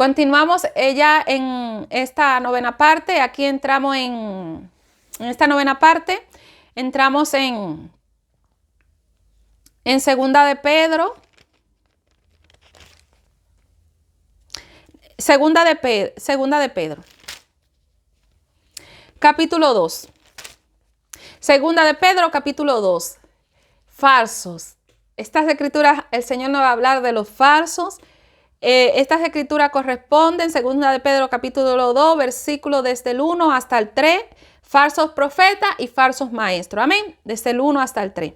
Continuamos ya en esta novena parte. Aquí entramos en esta novena parte. Entramos en Segunda de Pedro. Segunda de Pedro. Capítulo 2. Segunda de Pedro, capítulo 2. Falsos. Estas escrituras, el Señor nos va a hablar de los falsos. Estas escrituras corresponden, segunda de Pedro, capítulo 2, versículo desde el 1 hasta el 3. Falsos profetas y falsos maestros. Amén. Desde el 1 hasta el 3.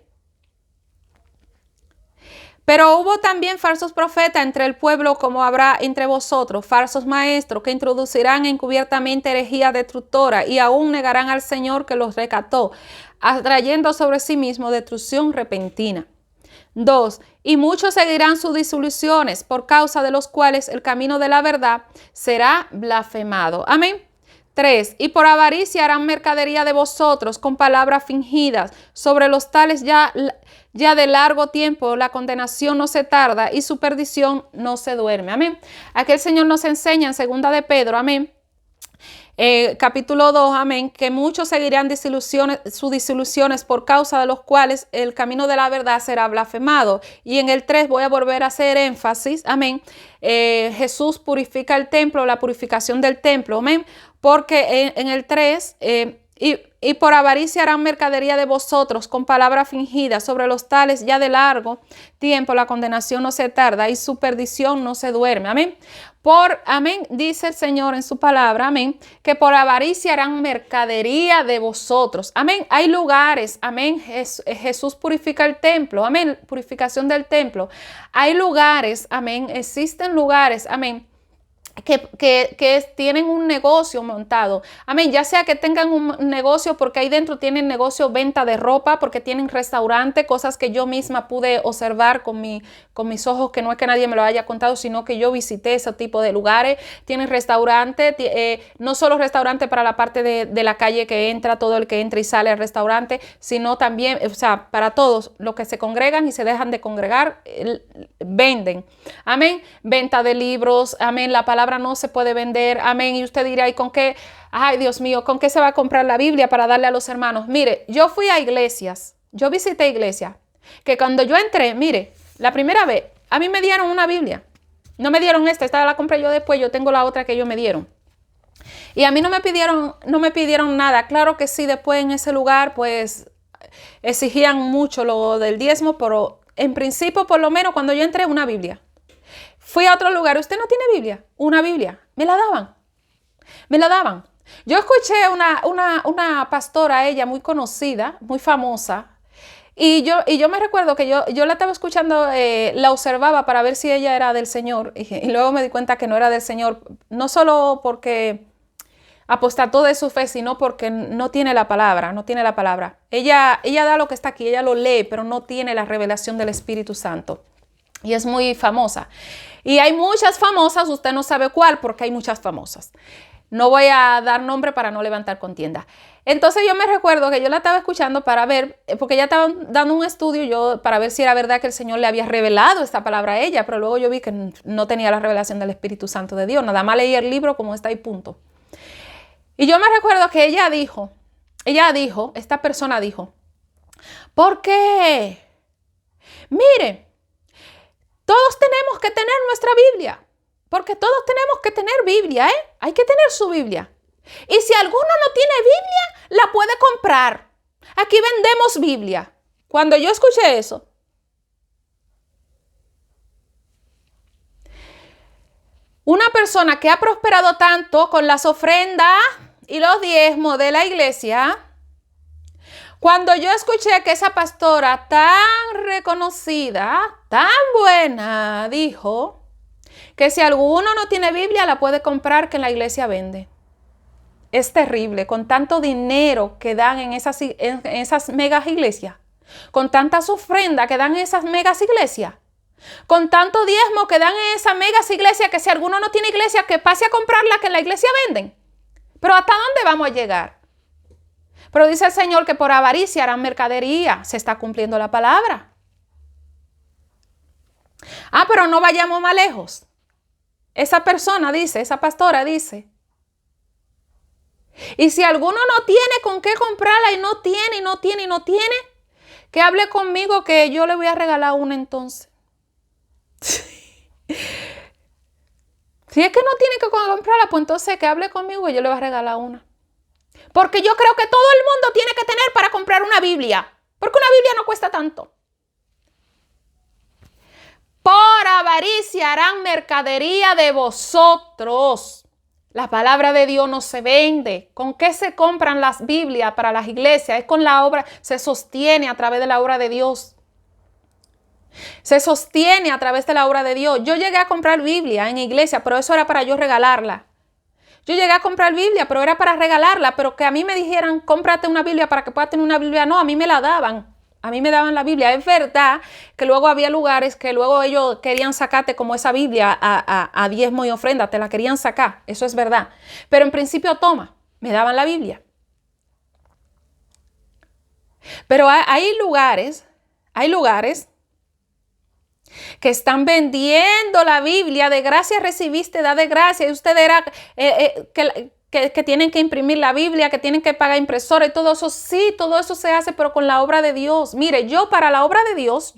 Pero hubo también falsos profetas entre el pueblo, como habrá entre vosotros, falsos maestros que introducirán encubiertamente herejía destructora y aún negarán al Señor que los rescató, atrayendo sobre sí mismo destrucción repentina. 2. Y muchos seguirán sus disoluciones, por causa de los cuales el camino de la verdad será blasfemado. Amén. 3. Y por avaricia harán mercadería de vosotros con palabras fingidas. Sobre los tales ya de largo tiempo la condenación no se tarda y su perdición no se duerme. Amén. Aquí el Señor nos enseña en segunda de Pedro, amén, capítulo 2, amén, que muchos seguirán sus disoluciones por causa de los cuales el camino de la verdad será blasfemado. Y en el 3 voy a volver a hacer énfasis, amén. Jesús purifica el templo, la purificación del templo, amén, porque en el 3, y por avaricia harán mercadería de vosotros con palabras fingidas. Sobre los tales ya de largo tiempo la condenación no se tarda y su perdición no se duerme. Amén. Amén, dice el Señor en su palabra, amén, que por avaricia harán mercadería de vosotros. Amén. Hay lugares, amén. Jesús purifica el templo, amén. Purificación del templo. Hay lugares, amén. Existen lugares, amén, que tienen un negocio montado. Amén. Ya sea que tengan un negocio porque ahí dentro tienen negocio venta de ropa, porque tienen restaurante, cosas que yo misma pude observar con mis ojos, que no es que nadie me lo haya contado, sino que yo visité ese tipo de lugares. Tienen restaurante, no solo restaurante para la parte de la calle que entra, todo el que entra y sale al restaurante, sino también, o sea, para todos los que se congregan y se dejan de congregar, venden. Amén. Venta de libros, amén. La palabra no se puede vender, amén. Y usted dirá, ¿y con qué? Ay, Dios mío, ¿con qué se va a comprar la Biblia para darle a los hermanos? Mire, yo fui a iglesias, yo visité iglesias, que cuando yo entré, mire, la primera vez, a mí me dieron una Biblia. No me dieron esta la compré yo después, yo tengo la otra que ellos me dieron. Y a mí no me pidieron nada. Claro que sí, después en ese lugar, pues, exigían mucho lo del diezmo, pero en principio, por lo menos, cuando yo entré, una Biblia. Fui a otro lugar, ¿usted no tiene Biblia? Una Biblia. Me la daban. Yo escuché una pastora, ella muy conocida, muy famosa, y yo me recuerdo que yo la estaba escuchando, la observaba para ver si ella era del Señor, y luego me di cuenta que no era del Señor, no solo porque apostató de su fe, sino porque no tiene la palabra. Ella da lo que está aquí, ella lo lee, pero no tiene la revelación del Espíritu Santo. Y es muy famosa. Y hay muchas famosas, usted no sabe cuál, porque hay muchas famosas. No voy a dar nombre para no levantar contienda. Entonces yo me recuerdo que yo la estaba escuchando para ver, porque ella estaba dando un estudio para ver si era verdad que el Señor le había revelado esta palabra a ella, pero luego yo vi que no tenía la revelación del Espíritu Santo de Dios. Nada más leí el libro como está y punto. Y yo me recuerdo que ella dijo, esta persona dijo, ¿por qué? Mire, todos tenemos que tener nuestra Biblia, porque todos tenemos que tener Biblia, Hay que tener su Biblia. Y si alguno no tiene Biblia, la puede comprar. Aquí vendemos Biblia. Cuando yo escuché eso, una persona que ha prosperado tanto con las ofrendas y los diezmos de la iglesia, cuando yo escuché que esa pastora tan reconocida, tan buena, dijo que si alguno no tiene Biblia la puede comprar, que en la iglesia vende. Es terrible, con tanto dinero que dan en esas megas iglesias, con tantas ofrendas que dan en esas megas iglesias, con tanto diezmo que dan en esas megas iglesias, que si alguno no tiene iglesia, que pase a comprarla, que en la iglesia venden. Pero ¿hasta dónde vamos a llegar? Pero dice el Señor que por avaricia harán mercadería. Se está cumpliendo la palabra. Pero no vayamos más lejos. esa persona dice, esa pastora dice, y si alguno no tiene con qué comprarla y no tiene, que hable conmigo que yo le voy a regalar una entonces. Si es que no tiene que comprarla, pues entonces que hable conmigo y yo le voy a regalar una. Porque yo creo que todo el mundo tiene que tener para comprar una Biblia. Porque una Biblia no cuesta tanto. Por avaricia harán mercadería de vosotros. La palabra de Dios no se vende. ¿Con qué se compran las Biblias para las iglesias? Es con la obra, se sostiene a través de la obra de Dios. Se sostiene a través de la obra de Dios. Yo llegué a comprar Biblia en iglesia, pero eso era para yo regalarla. Yo llegué a comprar Biblia, pero era para regalarla, pero que a mí me dijeran, cómprate una Biblia para que puedas tener una Biblia. No, a mí me la daban. A mí me daban la Biblia. Es verdad que luego había lugares que luego ellos querían sacarte como esa Biblia a diezmo y ofrenda. Te la querían sacar. Eso es verdad. Pero en principio, toma, me daban la Biblia. Pero hay lugares que están vendiendo la Biblia. De gracia recibiste, da de gracia. Y usted dirá que tienen que imprimir la Biblia, que tienen que pagar impresora y todo eso. Sí, todo eso se hace, pero con la obra de Dios. Mire, yo para la obra de Dios,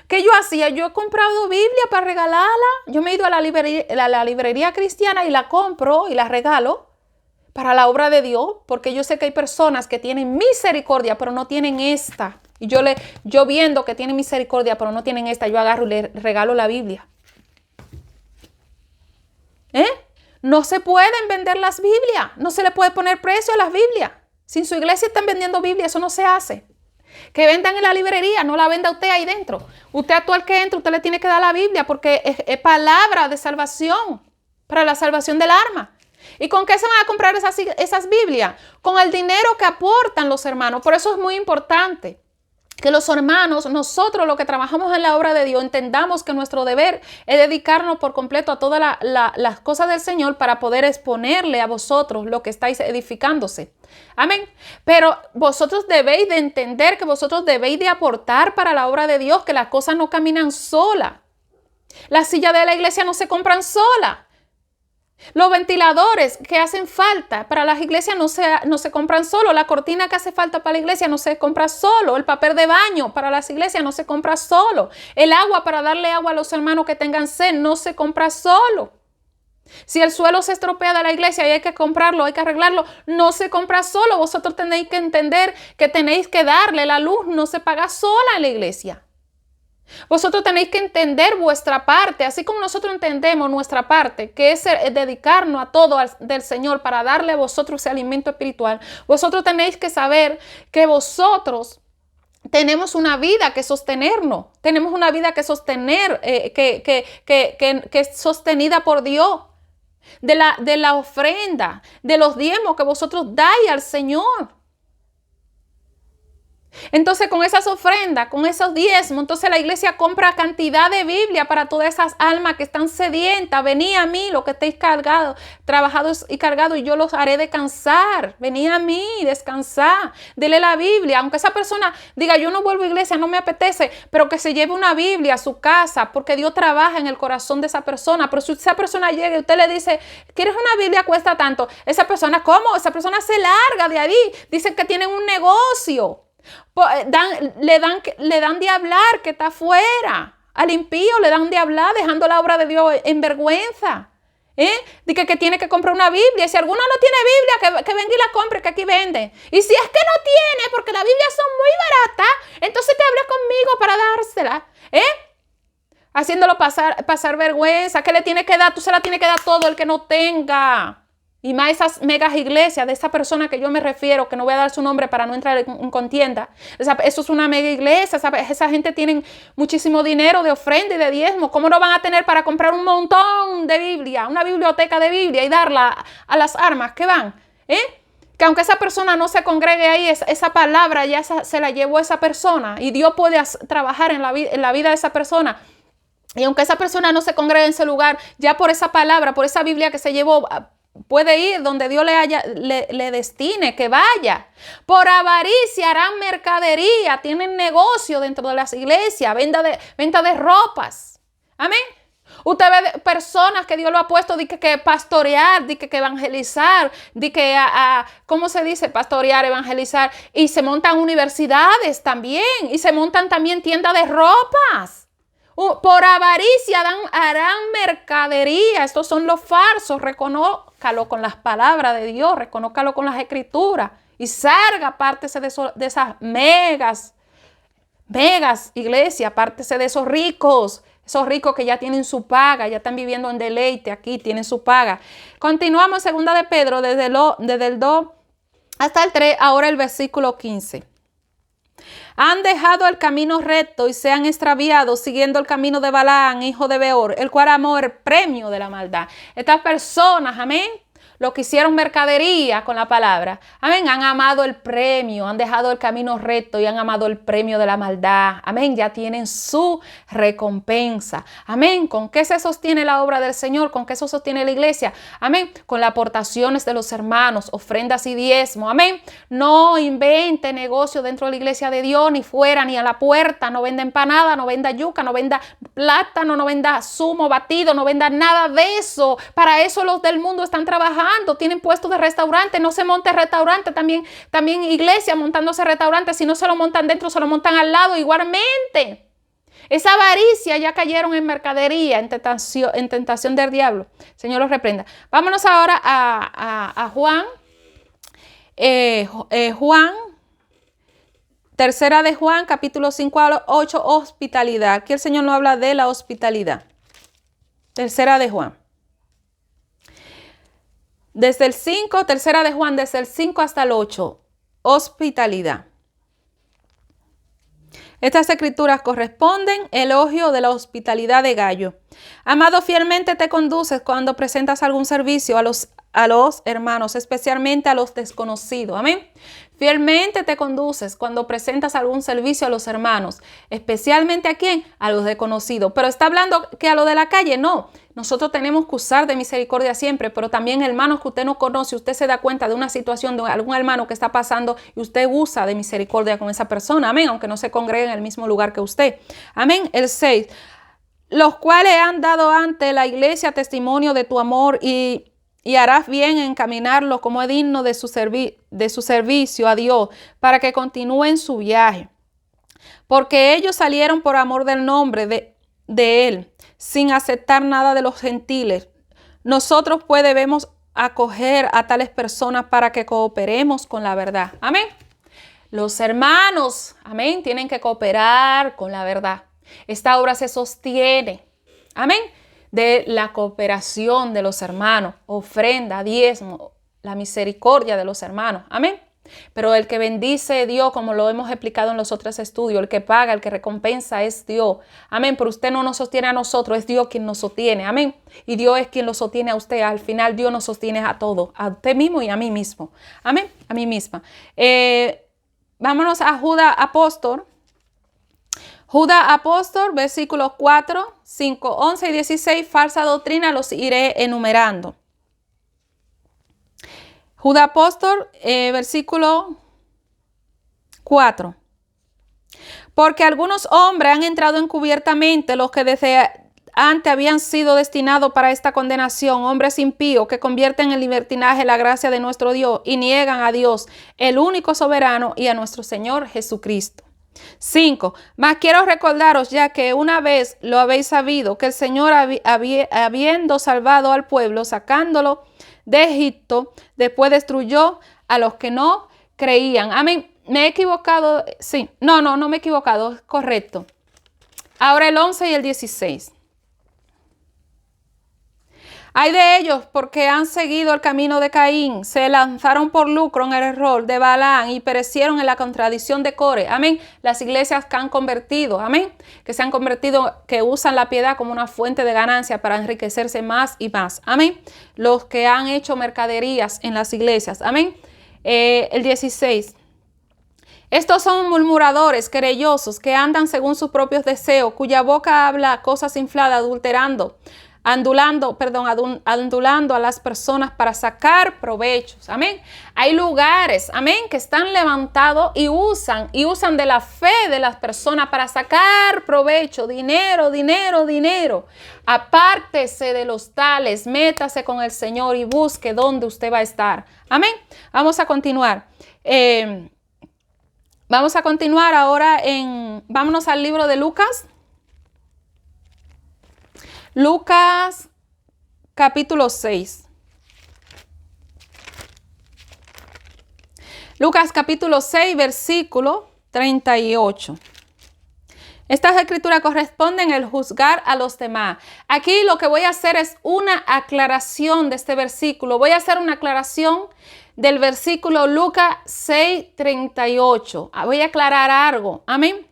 ¿qué yo hacía? Yo he comprado Biblia para regalarla. Yo me he ido a la librería cristiana y la compro y la regalo para la obra de Dios, porque yo sé que hay personas que tienen misericordia, pero no tienen esta. Y yo viendo que tienen misericordia, pero no tienen esta, yo agarro y le regalo la Biblia. No se pueden vender las Biblias. No se le puede poner precio a las Biblias. Si en su iglesia están vendiendo Biblia, eso no se hace. Que vendan en la librería, no la venda usted ahí dentro. Usted a todo el que entre, usted le tiene que dar la Biblia porque es palabra de salvación, para la salvación del alma. ¿Y con qué se van a comprar esas Biblias? Con el dinero que aportan los hermanos. Por eso es muy importante que los hermanos, nosotros los que trabajamos en la obra de Dios, entendamos que nuestro deber es dedicarnos por completo a todas las cosas del Señor para poder exponerle a vosotros lo que estáis edificándose. Amén. Pero vosotros debéis de entender que vosotros debéis de aportar para la obra de Dios, que las cosas no caminan sola. Las sillas de la iglesia no se compran sola. Los ventiladores que hacen falta para las iglesias no se compran solo. La cortina que hace falta para la iglesia no se compra solo. El papel de baño para las iglesias no se compra solo. El agua para darle agua a los hermanos que tengan sed no se compra solo. Si el suelo se estropea de la iglesia y hay que comprarlo, hay que arreglarlo, no se compra solo. Vosotros tenéis que entender que tenéis que darle la luz, no se paga sola en la iglesia. Vosotros tenéis que entender vuestra parte, así como nosotros entendemos nuestra parte, que es dedicarnos a todo del Señor para darle a vosotros ese alimento espiritual. Vosotros tenéis que saber que vosotros tenemos una vida que sostenernos, tenemos una vida que sostener, que es sostenida por Dios, de la ofrenda, de los diezmos que vosotros dais al Señor. Entonces con esas ofrendas, con esos diezmos, entonces la iglesia compra cantidad de Biblia para todas esas almas que están sedientas. Venid a mí, los que estéis cargados, trabajados y cargados, y yo los haré descansar. Venid a mí, descansar. Dele la Biblia. Aunque esa persona diga, yo no vuelvo a iglesia, no me apetece, pero que se lleve una Biblia a su casa, porque Dios trabaja en el corazón de esa persona. Pero si esa persona llega y usted le dice, ¿quieres una Biblia? Cuesta tanto. Esa persona, ¿cómo? Esa persona se larga de ahí. Dicen que tienen un negocio. Le dan de hablar que está afuera. Al impío le dan de hablar dejando la obra de Dios en vergüenza. Dice que tiene que comprar una Biblia. Si alguno no tiene Biblia, que venga y la compre, que aquí vende. Y si es que no tiene, porque las Biblias son muy baratas, entonces que hable conmigo para dársela. Haciéndolo pasar vergüenza. ¿Qué le tiene que dar? Tú se la tienes que dar todo el que no tenga. Y más esas megas iglesias de esa persona que yo me refiero, que no voy a dar su nombre para no entrar en contienda. Eso es una mega iglesia. Esa gente tiene muchísimo dinero de ofrenda y de diezmo. ¿Cómo no van a tener para comprar un montón de Biblia, una biblioteca de Biblia y darla a las armas que van? Que aunque esa persona no se congregue ahí, esa palabra ya se la llevó esa persona. Y Dios puede trabajar en la vida de esa persona. Y aunque esa persona no se congregue en ese lugar, ya por esa palabra, por esa Biblia que se llevó, puede ir donde Dios le destine que vaya. Por avaricia harán mercadería, tienen negocio dentro de las iglesias, venta de ropas. Amén. Usted ve personas que Dios lo ha puesto de que pastorear, de que evangelizar, de que, ¿cómo se dice? Pastorear, evangelizar. Y se montan universidades también. Y se montan también tiendas de ropas. Por avaricia harán mercadería. Estos son los falsos. Reconócalo con las palabras de Dios. Reconócalo con las escrituras. Y salga, apártese de esas megas iglesias. Apártese de esos ricos que ya tienen su paga. Ya están viviendo en deleite aquí. Tienen su paga. Continuamos en 2 de Pedro desde el 2 hasta el 3. Ahora el versículo 15. Han dejado el camino recto y se han extraviado siguiendo el camino de Balaam, hijo de Beor, el cual amó el premio de la maldad. Estas personas, amén, los que hicieron mercadería con la palabra, amén, han amado el premio, han dejado el camino recto y han amado el premio de la maldad. Amén, ya tienen su recompensa. Amén, ¿con qué se sostiene la obra del Señor? ¿Con qué se sostiene la iglesia? Amén, con las aportaciones de los hermanos, ofrendas y diezmo. Amén, no invente negocio dentro de la iglesia de Dios, ni fuera, ni a la puerta. No venda empanada, no venda yuca, no venda plátano, no venda zumo batido, no venda nada de eso. Para eso los del mundo están trabajando. Tienen puestos de restaurante, no se monte restaurante, también iglesia montándose restaurantes, si no se lo montan dentro, se lo montan al lado igualmente. Esa avaricia ya cayeron en mercadería, en tentación del diablo. Señor los reprenda. Vámonos ahora a Juan. Tercera de Juan, capítulo 5 a 8, hospitalidad. Aquí el Señor nos habla de la hospitalidad. Tercera de Juan. Desde el 5, tercera de Juan, desde el 5 hasta el 8, hospitalidad. Estas escrituras corresponden elogio de la hospitalidad de Gallo. Amado, fielmente te conduces cuando presentas algún servicio a los hermanos, especialmente a los desconocidos. Amén. Fielmente te conduces cuando presentas algún servicio a los hermanos, especialmente ¿a quién? A los desconocidos. Pero está hablando que a los de la calle, no. Nosotros tenemos que usar de misericordia siempre, pero también hermanos que usted no conoce, usted se da cuenta de una situación de algún hermano que está pasando y usted usa de misericordia con esa persona. Amén, aunque no se congregue en el mismo lugar que usted. Amén. El 6. Los cuales han dado ante la iglesia testimonio de tu amor y harás bien en encaminarlo como es digno de su servicio a Dios, para que continúen su viaje. Porque ellos salieron por amor del nombre de Él, sin aceptar nada de los gentiles. Nosotros pues debemos acoger a tales personas para que cooperemos con la verdad. Amén. Los hermanos, amén, tienen que cooperar con la verdad. Esta obra se sostiene, amén, de la cooperación de los hermanos, ofrenda, diezmo, la misericordia de los hermanos. Amén. Pero el que bendice Dios, como lo hemos explicado en los otros estudios, el que paga, el que recompensa es Dios. Amén. Pero usted no nos sostiene a nosotros, es Dios quien nos sostiene. Amén. Y Dios es quien lo sostiene a usted. Al final Dios nos sostiene a todos, a usted mismo y a mí mismo. Amén. A mí misma. Vámonos a Judas Apóstol. Judas Apóstol, versículos 4, 5, 11 y 16, falsa doctrina, los iré enumerando. Judas Apóstol, versículo 4. Porque algunos hombres han entrado encubiertamente, los que desde antes habían sido destinados para esta condenación, hombres impíos que convierten en libertinaje la gracia de nuestro Dios y niegan a Dios, el único soberano, y a nuestro Señor Jesucristo. 5. Mas quiero recordaros, ya que una vez lo habéis sabido, que el Señor habiendo salvado al pueblo, sacándolo de Egipto, después destruyó a los que no creían. Amén. ¿Me he equivocado? Sí. No me he equivocado. Es correcto. Ahora el 11 y el 16. Hay de ellos porque han seguido el camino de Caín, se lanzaron por lucro en el error de Balaam y perecieron en la contradicción de Core. Amén. Las iglesias que han convertido, amén, que se han convertido, que usan la piedad como una fuente de ganancia para enriquecerse más y más. Amén. Los que han hecho mercaderías en las iglesias. Amén. El 16. Estos son murmuradores, querellosos, que andan según sus propios deseos, cuya boca habla cosas infladas, adulterando adulando a las personas para sacar provechos. Amén. Hay lugares, amén, que están levantados y usan de la fe de las personas para sacar provecho, dinero. Apártese de los tales, métase con el Señor y busque dónde usted va a estar. Amén. Vamos a continuar. Vamos a continuar ahora vámonos al libro de Lucas. Lucas capítulo 6. Lucas capítulo 6, versículo 38. Estas escrituras corresponden al juzgar a los demás. Aquí lo que voy a hacer es una aclaración de este versículo. Voy a hacer una aclaración del versículo Lucas 6, 38. Voy a aclarar algo. Amén.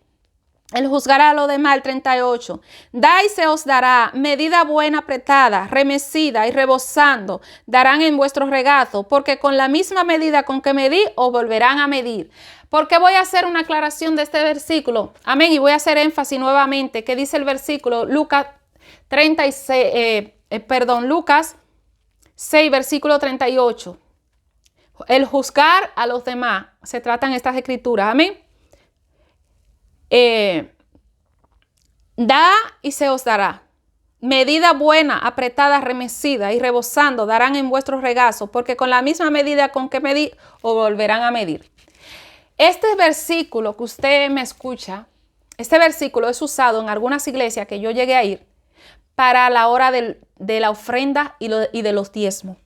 El juzgará a lo demás, el 38. Da y se os dará, medida buena apretada, remecida y rebosando, darán en vuestro regazo, porque con la misma medida con que medí, os volverán a medir. ¿Por qué voy a hacer una aclaración de este versículo? Amén. Y voy a hacer énfasis nuevamente. ¿Qué dice el versículo? Lucas 6, versículo 38. El juzgar a los demás. Se tratan estas escrituras. Amén. Da y se os dará. Medida buena, apretada, remecida y rebosando darán en vuestros regazos, porque con la misma medida con que medí, os volverán a medir. Este versículo que usted me escucha, este versículo es usado en algunas iglesias que yo llegué a ir para la hora de la ofrenda y de los diezmos.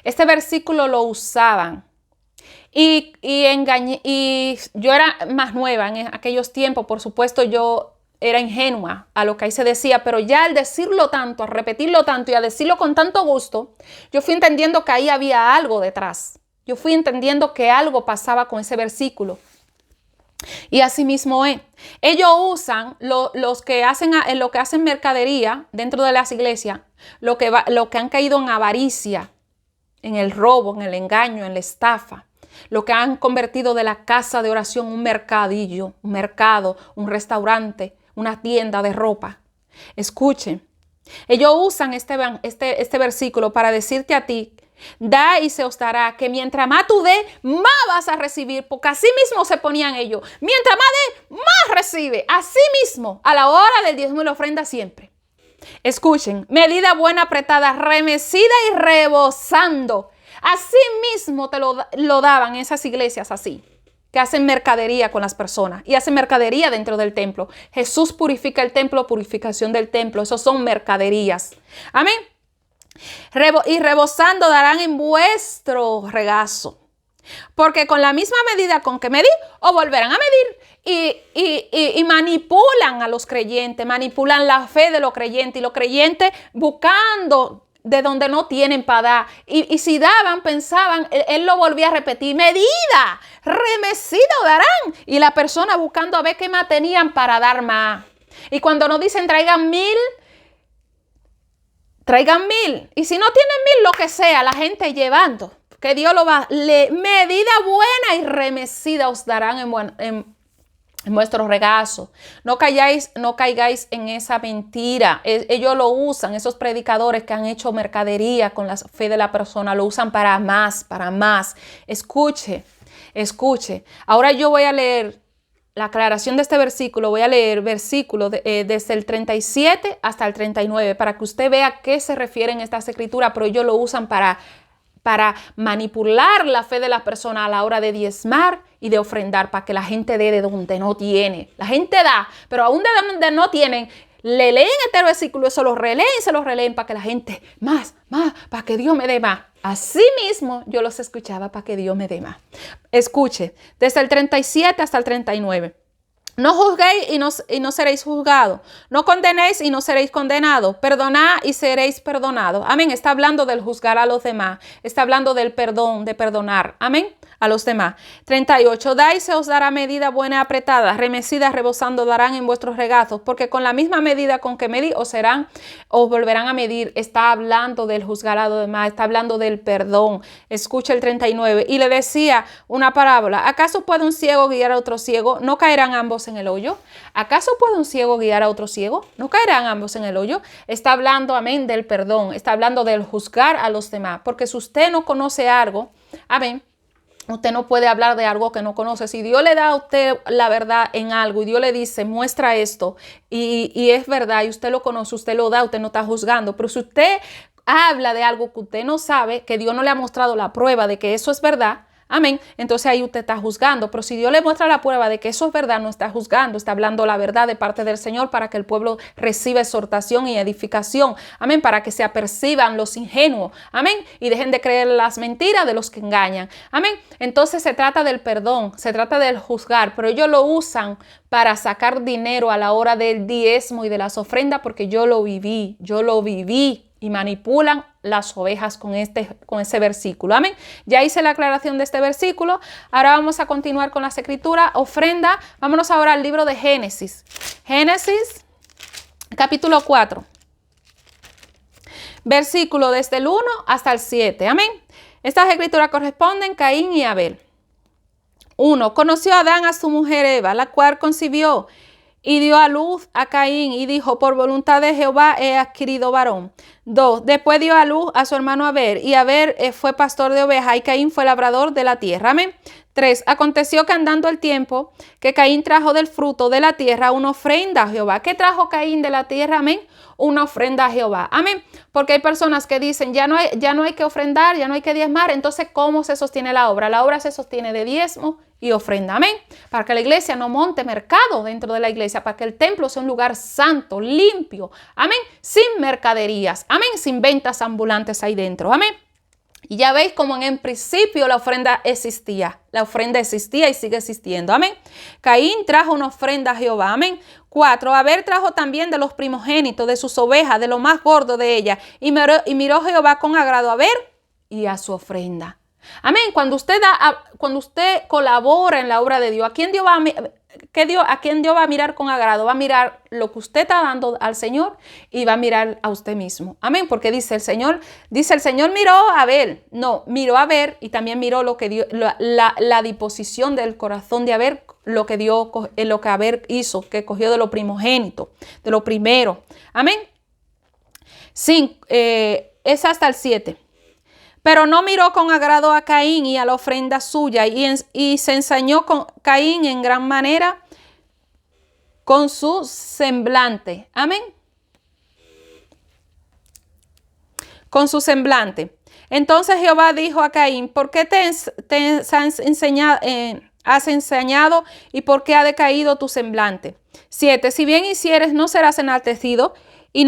Este versículo lo usaban. Y yo era más nueva en aquellos tiempos, por supuesto yo era ingenua a lo que ahí se decía, pero ya al decirlo tanto, a repetirlo tanto y a decirlo con tanto gusto, yo fui entendiendo que ahí había algo detrás. Yo fui entendiendo que algo pasaba con ese versículo. Y así mismo es. Ellos usan lo que hacen mercadería dentro de las iglesias, lo que han caído en avaricia, en el robo, en el engaño, en la estafa. Lo que han convertido de la casa de oración un mercadillo, un mercado, un restaurante, una tienda de ropa. Escuchen, ellos usan este versículo para decirte a ti, da y se os dará, que mientras más tú des, más vas a recibir, porque así mismo se ponían ellos. Mientras más des, más recibe. Así mismo, a la hora del diezmo y la ofrenda siempre. Escuchen, medida buena, apretada, remecida y rebosando. Así mismo te lo daban esas iglesias así, que hacen mercadería con las personas y hacen mercadería dentro del templo. Jesús purifica el templo, purificación del templo. Esos son mercaderías. Amén. Y rebosando darán en vuestro regazo. Porque con la misma medida con que medí, os volverán a medir. Y manipulan a los creyentes, manipulan la fe de los creyentes. Y los creyentes buscando de donde no tienen para dar. Y si daban, pensaban, él lo volvía a repetir, medida, remecida darán. Y la persona buscando a ver qué más tenían para dar más. Y cuando nos dicen traigan 1000, traigan 1000. Y si no tienen 1000, lo que sea, la gente llevando. Que Dios lo va. Medida buena y remecida os darán en vuestro regazo. No caigáis en esa mentira. Ellos lo usan, esos predicadores que han hecho mercadería con la fe de la persona, lo usan para más, para más. Escuche. Ahora yo voy a leer la aclaración de este versículo. Voy a leer versículos desde el 37 hasta el 39 para que usted vea a qué se refieren estas escrituras, pero ellos lo usan para manipular la fe de las personas a la hora de diezmar y de ofrendar, para que la gente dé de donde no tiene. La gente da, pero aún de donde no tienen, le leen este versículo, se lo releen para que la gente más, para que Dios me dé más. Así mismo yo los escuchaba para que Dios me dé más. Escuche, desde el 37 hasta el 39. No juzguéis y no seréis juzgados. No condenéis y no seréis condenados. Perdonad y seréis perdonados. Amén. Está hablando del juzgar a los demás. Está hablando del perdón, de perdonar. Amén. A los demás. 38. Da y se os dará medida buena apretada, remecida, rebosando darán en vuestros regazos, porque con la misma medida con que medí os volverán a medir. Está hablando del juzgar a los demás. Está hablando del perdón. Escucha el 39. Y le decía una parábola. ¿Acaso puede un ciego guiar a otro ciego? ¿No caerán ambos ambos en el hoyo? ¿Acaso puede un ciego guiar a otro ciego? ¿No caerán ambos en el hoyo? Está hablando, amén, del perdón. Está hablando del juzgar a los demás. Porque si usted no conoce algo, amén, usted no puede hablar de algo que no conoce. Si Dios le da a usted la verdad en algo y Dios le dice, muestra esto, y es verdad, y usted lo conoce, usted lo da, usted no está juzgando. Pero si usted habla de algo que usted no sabe, que Dios no le ha mostrado la prueba de que eso es verdad, amén, entonces ahí usted está juzgando. Pero si Dios le muestra la prueba de que eso es verdad, no está juzgando, está hablando la verdad de parte del Señor para que el pueblo reciba exhortación y edificación, amén, para que se aperciban los ingenuos, amén, y dejen de creer las mentiras de los que engañan, amén. Entonces se trata del perdón, se trata del juzgar, pero ellos lo usan para sacar dinero a la hora del diezmo y de las ofrendas, porque yo lo viví, y manipulan las ovejas con ese versículo. Amén. Ya hice la aclaración de este versículo. Ahora vamos a continuar con las escrituras. Ofrenda. Vámonos ahora al libro de Génesis. Génesis, capítulo 4. Versículo desde el 1 hasta el 7. Amén. Estas escrituras corresponden Caín y Abel. 1. Conoció Adán a su mujer Eva, la cual concibió y dio a luz a Caín y dijo, por voluntad de Jehová he adquirido varón. 2. Después dio a luz a su hermano Abel, y Abel fue pastor de ovejas y Caín fue labrador de la tierra. Amén. 3. Aconteció que andando el tiempo, que Caín trajo del fruto de la tierra una ofrenda a Jehová. ¿Qué trajo Caín de la tierra? Amén. Una ofrenda a Jehová. Amén. Porque hay personas que dicen, ya no hay que ofrendar, ya no hay que diezmar. Entonces, ¿cómo se sostiene la obra? La obra se sostiene de diezmo y ofrenda. Amén. Para que la iglesia no monte mercado dentro de la iglesia, para que el templo sea un lugar santo, limpio. Amén. Sin mercaderías. Amén. Sin ventas ambulantes ahí dentro. Amén. Y ya veis como en principio la ofrenda existía. La ofrenda existía y sigue existiendo. Amén. Caín trajo una ofrenda a Jehová. Amén. 4. Abel trajo también de los primogénitos, de sus ovejas, de lo más gordo de ellas. Y miró Jehová con agrado a Abel y a su ofrenda. Amén. Cuando usted colabora en la obra de Dios, ¿a quién Dios va a mirar con agrado? Va a mirar lo que usted está dando al Señor y va a mirar a usted mismo. Amén. Porque dice el Señor miró a Abel. No, miró a Abel y también miró lo que dio, la disposición del corazón de Abel, lo que Abel hizo, que cogió de lo primogénito, de lo primero. Amén. Sí, es hasta el 7. Pero no miró con agrado a Caín y a la ofrenda suya, y se ensañó con Caín en gran manera con su semblante. Amén. Con su semblante. Entonces Jehová dijo a Caín, ¿por qué te has ensañado y por qué ha decaído tu semblante? 7. Si bien hicieres, no serás enaltecido, y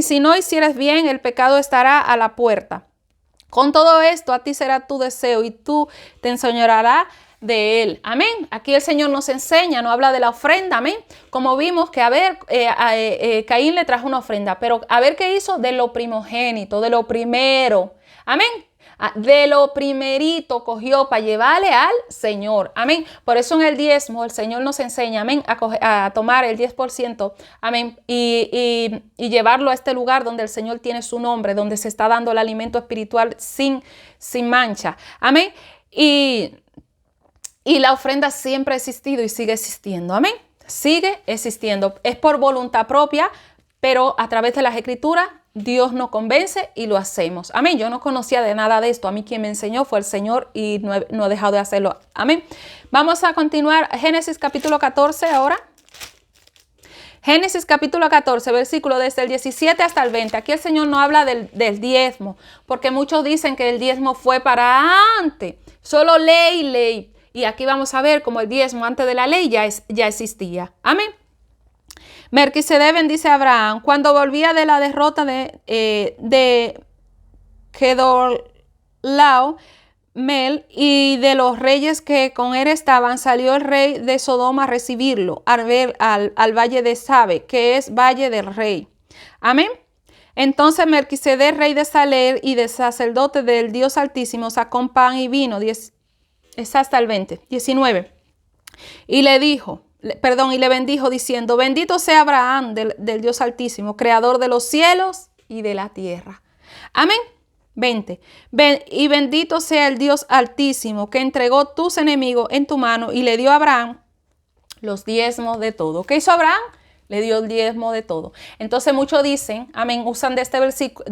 si no hicieres bien, el pecado estará a la puerta. Con todo esto, a ti será tu deseo y tú te enseñorearás de él. Amén. Aquí el Señor nos enseña, nos habla de la ofrenda. Amén. Como vimos que Caín le trajo una ofrenda, pero a ver qué hizo de lo primogénito, de lo primero. Amén. De lo primerito cogió para llevarle al Señor. Amén. Por eso en el diezmo el Señor nos enseña, amén, a tomar el 10%, amén, y llevarlo a este lugar donde el Señor tiene su nombre, donde se está dando el alimento espiritual sin mancha. Amén. Y la ofrenda siempre ha existido y sigue existiendo. Amén. Sigue existiendo. Es por voluntad propia, pero a través de las escrituras Dios nos convence y lo hacemos. Amén. Yo no conocía de nada de esto. A mí quien me enseñó fue el Señor y no he dejado de hacerlo. Amén. Vamos a continuar. Génesis capítulo 14 ahora. Génesis capítulo 14, versículo desde el 17 hasta el 20. Aquí el Señor no habla del diezmo, porque muchos dicen que el diezmo fue para antes. Solo ley. Y aquí vamos a ver cómo el diezmo antes de la ley ya existía. Amén. Melquisedec bendice a Abraham. Cuando volvía de la derrota de Kedorlaomer y de los reyes que con él estaban, salió el rey de Sodoma a recibirlo al valle de Sabe, que es valle del rey. Amén. Entonces Melquisedec, rey de Salem y de sacerdote del Dios Altísimo, sacó pan y vino. Es hasta el 19. Y le bendijo diciendo, bendito sea Abraham del Dios Altísimo, creador de los cielos y de la tierra. Amén. 20. Y bendito sea el Dios Altísimo que entregó tus enemigos en tu mano y le dio a Abraham Los diezmos de todo. ¿Qué hizo Abraham? Le dio el diezmo de todo. Entonces muchos dicen, amén, usan de este versículo,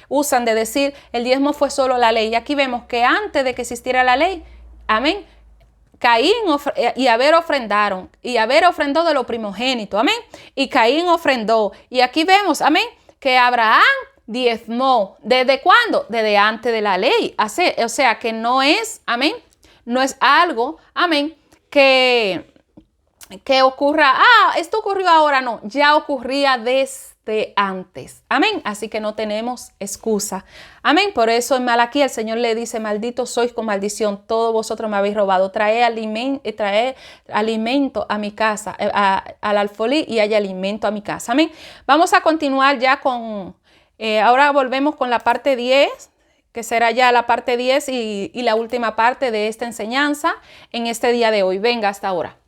usan de decir, el diezmo fue solo la ley. Y aquí vemos que antes de que existiera la ley, amén, Caín y Abel ofrendaron, y Abel ofrendó de lo primogénito, amén, y Caín ofrendó. Y aquí vemos, amén, que Abraham diezmó. ¿Desde cuándo? Desde antes de la ley. O sea, que no es, amén, no es algo, amén, que ocurra, esto ocurrió ahora, no, ya ocurría desde antes, amén, así que no tenemos excusa, amén. Por eso en Malaquías el Señor le dice, maldito sois con maldición, todos vosotros me habéis robado, traed alimento a mi casa, al alfolí, y haya alimento a mi casa, amén. Vamos a continuar ya con, ahora volvemos con la parte 10, que será ya la parte 10 y la última parte de esta enseñanza en este día de hoy. Venga hasta ahora.